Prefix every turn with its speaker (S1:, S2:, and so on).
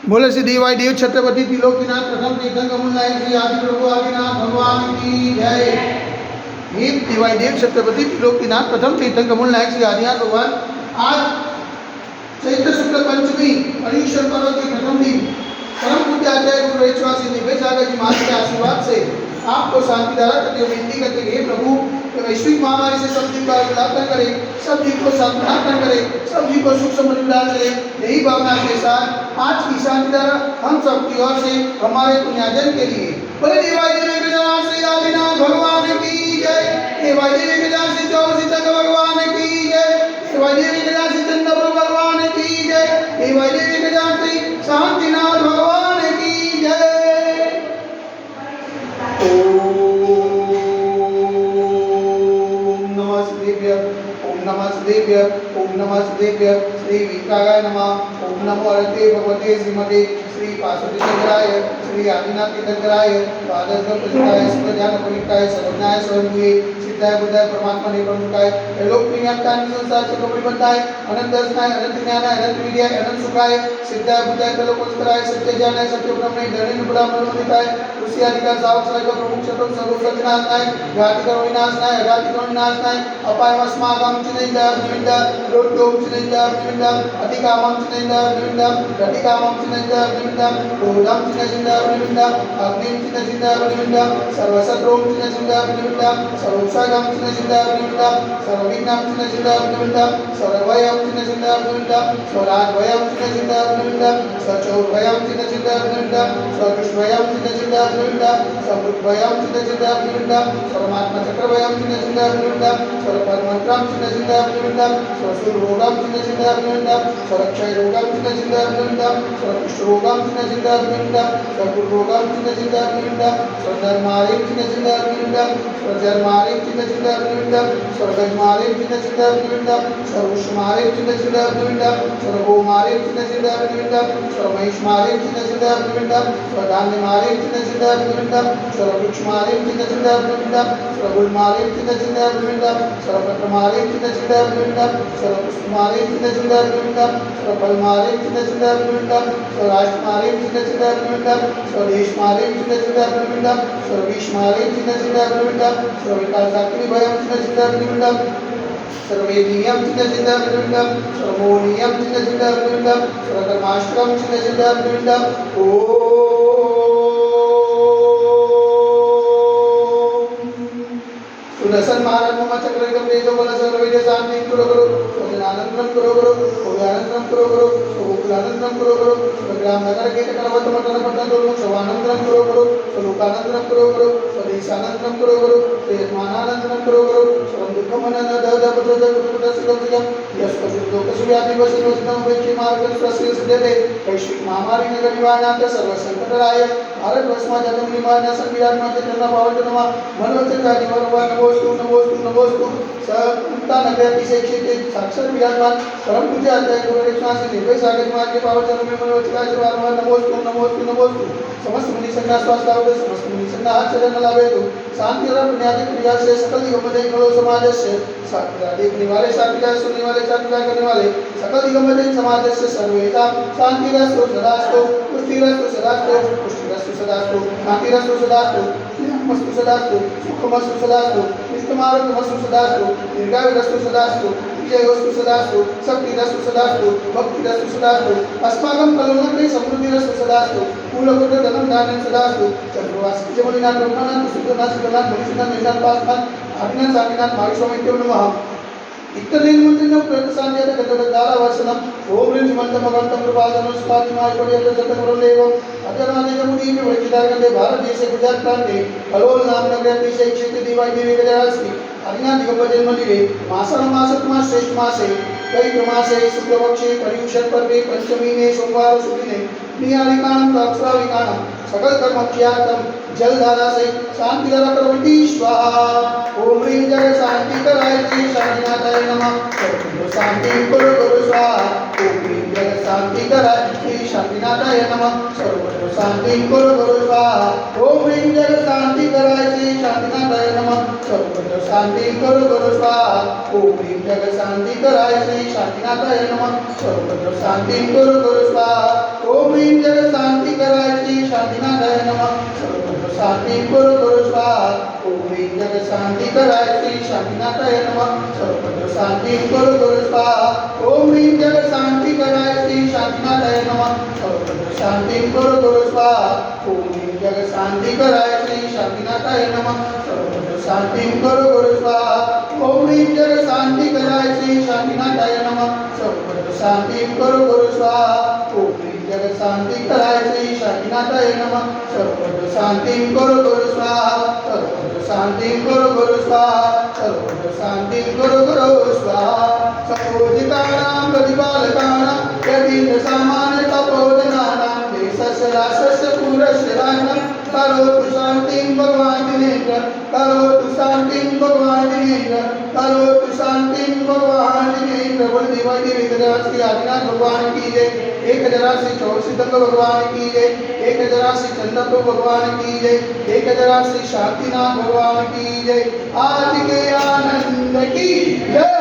S1: बोले श्री देवाय देव छत्रपति त्रिलोकीनाथ प्रथम तीर्थंकर मुनिनायक श्री आदि प्रभु आदिनाथ भगवान की जय। हे देवाय देव छत्रपति त्रिलोकीनाथ प्रथम तीर्थंकर मुनिनायक श्री आदिनाथ भगवान, आज चैत्र शुक्ल पंचमी पर्युषण पर्व के प्रथम दिन परम पूज्य आचार्य गुरु रेचवासी निवेश सागर जी महाराज के आशीर्वाद से आपको शांति धारा करते हुए विनती करते हैं, हे प्रभु वैश्विक महामारी से सब जीव का उद्धार करे, सब जीव को साधना करे, सब जीव को सुख समृद्धि प्रदान करे। यही भावना के साथ आज की शांति धारा हम सबकी ओर से हमारे पुण्यार्जन के लिए बोले देवाय देव गजानन श्री आदिनाथ भगवान की जय। देवाय देव गजानन श्री चौरसी तक भगवान की जय। देवाय देव गजानन श्री चंद्र भगवान की जय। देवाय देव गजानन श्री शांतिनाथ भगवान की जय। ओम नमः शिवाय। श्री विकागाय नमः। ओम नमो हरते भगवते श्रीमते श्री पार्वती तीर्थंकराय श्री आदिनाथ तीर्थंकराय द्वादश प्रसिद्धाय सुज्ञान पवित्राय सर्वज्ञाय स्वयंभुवे सिद्धाय बुद्धाय परमात्मा निप्रमुखाय लोक प्रियंकाय संसार से कबड़ी बनताय अनंत दर्शनाय अनंत ज्ञानाय अनंत विद्याय अनंत सुखाय सिद्धाय बुद्धाय कलोकोत्तराय सत्य ज्ञानाय सत्य ब्रह्मणे धनेन ब्रह्मणोदिताय ऋषि आदिका सावक सर्व प्रमुख शतम सर्व सज्जनाय घातिकर विनाशनाय अघातिकर विनाशनाय अपाय अस्माकं चिनेन्द्र निमिंद रोड्डोम चिनेन्द्र निमिंद अधिकामं चिनेन्द्र निमिंद घटिकामं चिनेन्द्र निमिंद क्रोधं चिनेन्द्र निमिंद अग्निं चिनेन्द्र निमिंद सर्वशत्रुं चिनेन्द्र निमिंद सर्वोक्षागं चिनेन्द्र निमिंद सर्वविघ्नं चिनेन्द्र निमिंद सर्वभयं चिनेन्द्र निमिंद स्वराजभयं चिनेन्द्र निमिंद सचोभयं चिनेन्द्र निमिंद स्वकृष्णभयं चिनेन्द्र निमिंद समृद्धभयं चिनेन्द्र निमिंद सर्वमात्मचक्रभयं चिनेन्द्र निमिंद सर्वपरमंत्रं चिनेन्द्र निमिंद स्वसुररोगं चिनेन्द्र निमिंद स्वरक्षयरोगं चिनेन्द्र निमिंद स्वकुष्ठरोगं चिनेन्द्र निमिंद स्वकुरोगं चिनेन्द्र निमिंद स्वधर्मारिं चिनेन्द्र निमिंद स्वजर्मारिं चिनेन्द्र निमिंद स्वगजमारिं चिनेन्द्र निमिंद स्वरुष्मारिं चिनेन्द्र निमिंद स्वगोमारिं चिनेन्द्र निमिंद स्वमहिष्मारिं चिनेन्द्र निमिंद स्वधान्यमारिं चिनेन्द्र निमिंद स्ववृक्षमारिं चिनेन्द्र निमिंद स्वगुलमारिं चिनेन्द्र निमिंद स्वप्रक्रमारिं चिनेन्द्र निमिंद स्वपुष्पमारिं चिनेन्द्र निमिंद स्वफलमारिं चिनेन्द्र निमिंद स्वराष्ट्रमारिं चिनेन्द्र निमिंद स्वदेशमारिं चिनेन्द्र निमिंद स्वविषमारिं चिनेन्द्र निमिंद स्वविकासाग्निभयं चिनेन्द्र निमिंद सर्वेदीयं चिनेन्द्र निमिंद सर्वमोनीयं चिनेन्द्र निमिंद सर्वकर्माष्टकं चिनेन्द्र निमिंद सुदर्शन महाराज मम चक्रयुगं तेजो बल सर्वविद्या शांति करो करो सजनानंदं करो करो भोगानंदं करो करो गोकुलानंदं करो करो ग्राम नगर के करवत मंडल मंडल दोनों शवानंदं करो करो लोकानंदं करो करो स्वदेशानंदं करो करो देशमानानंदं करो करो सर्व दुःखमनन दद पद कुटुंब सिगम यस्पति सुव्याधि वसनोस्तं वेक्षि मार्ग स्वस्य सिद्धते वैश्विक महामारी नगर निवारणार्थ सर्व संकटराय भारत वर्षमा जगम निवारण संविधान चंद्रमा पावनमा मनोचक्र निवारण नमोस्तु नमोस्तु नमोस्तु संता नगर अतिशय क्षेत्र साक्षर विराजमान परम पूज्य आचार्य गुरु रेचवासी निर्भय सागर मार्ग के पावन चरण में मनोचक्र आशीर्वाद नमोस्तु नमोस्तु नमोस्तु समस्त मुनि संघ स्वास्थ्य लाभ समस्त मुनि संघ हाथ चरण लाभे तो शांति और पुण्यादि क्रिया से सकल दिगंबरे करो समाज से सात्विका देखने वाले सात्विका सुनने वाले सात्विका करने वाले सकल दिगंबरे समाज से सर्वेदा शांति रस्तो सदास्तो पुष्टि रस्तो सदास्तो पुष्टि रस्तो सदास्तो शांति रस्तो सदास्तो मस्तु सदास्तो सुखमस्तु सदास्तो निष्कमारकमस्तु सदास्तो दीर्घायुरस्तु सदास्तो विजयोस्तु सदास्तो शक्तिरस्तु सदास्तो भक्तिरस्तु सदास्तो अस्माकं कलुनग्रे समृद्धिरस्तु सदास्तो कुलकुट धनं धान्यं सदास्तो चंद्रवासी जमलिनाथ ब्रह्मनाथ सुखनाथ सुखनाथ मनुष्यनाथ मेषनाथ पासनाथ आदिनाथ सादिनाथ माहेश्वरमित्यो नमः इत्तरेन मंत्रिनं प्रतसान्यत गतदारा वर्षणं ओम ह्रीं मंत्रमगंतं कृपादनं स्वातिमायपड्यत जतमुरलेवं अजरानेजमुनि विवचितार्गंदे भारत देशे गुजरात प्रांते कलोल नाम नगरे अतिशय क्षेत्र देवाय देवी गजास्ति आदिनाथ दिगंबर मंदिरे मासन मासत्मा श्रेष्ठ मासे चैत्र मासे शुक्लपक्षे पर्युषण पर्वे पंचमीने सोमवार सुदिने नियालिकानं ताक्षराविकानं सकल कर्म क्रियातम जलधारा से शांति धारा प्रवृत्ति स्वाहा ओम ह्रीं जग शांति कराय श्री शांतिनाथाय नमः सर्व शांति कुरु गुरु स्वाहा ओम ह्रीं जग शांति कराय श्री शांतिनाथाय नमः सर्व शांति कुरु गुरु स्वाहा ओम ह्रीं जग शांति कराय श्री शांतिनाथाय नमः सर्व शांति कुरु गुरु स्वाहा ओम ह्रीं जग शांति कराय श्री शांतिनाथाय नमः सर्व शांति कुरु गुरु स्वाहा ओम ह्रीं जग शांति गुरु गुरु स्वाहा ओम ह्रीं जगत शांति कराय श्री शांतिनाथाय नमः सर्वत्र शांति गुरु गुरु स्वाहा ओम ह्रीं जगत शांति कराय श्री शांतिनाथाय नमः सर्वत्र शांति गुरु गुरु स्वाहा ओम ह्रीं जगत शांति कराय श्री शांतिनाथाय नमः सर्वत्र शांति गुरु गुरु स्वाहा ओम ह्रीं जगत शांति कराय श्री शांतिनाथाय नमः सर्वत्र शांति गुरु गुरु स्वाहा ओम ह्रीं जगत शांति कराय श्री शांतिनाथाय नमः सर्वत्र शांति गुरु गुरु स्वाहा सर्वत्र शांति गुरु गुरु स्वाहा सर्वत्र शांति गुरु गुरु स्वाहा सपोजितानां प्रतिपालकानां यदीन्द्र सामान्य तपोधनानां देशस्य राष्ट्रस्य पुरस्य राज्ञः करोतु शान्तिं भगवान् दिनेन्द्र करोतु शान्तिं भगवान् दिनेन्द्र करोतु शान्तिं भगवान् दिनेन्द्र बोल देवादी विग्रह श्री आदिनाथ भगवान की जय एक जरा श्री चौर सिद्धंग भगवान की जय एक जरा श्री चंद्रप्रभु भगवान की जय एक जरा श्री शांतिनाथ भगवान की जय आज के आनंद की जय।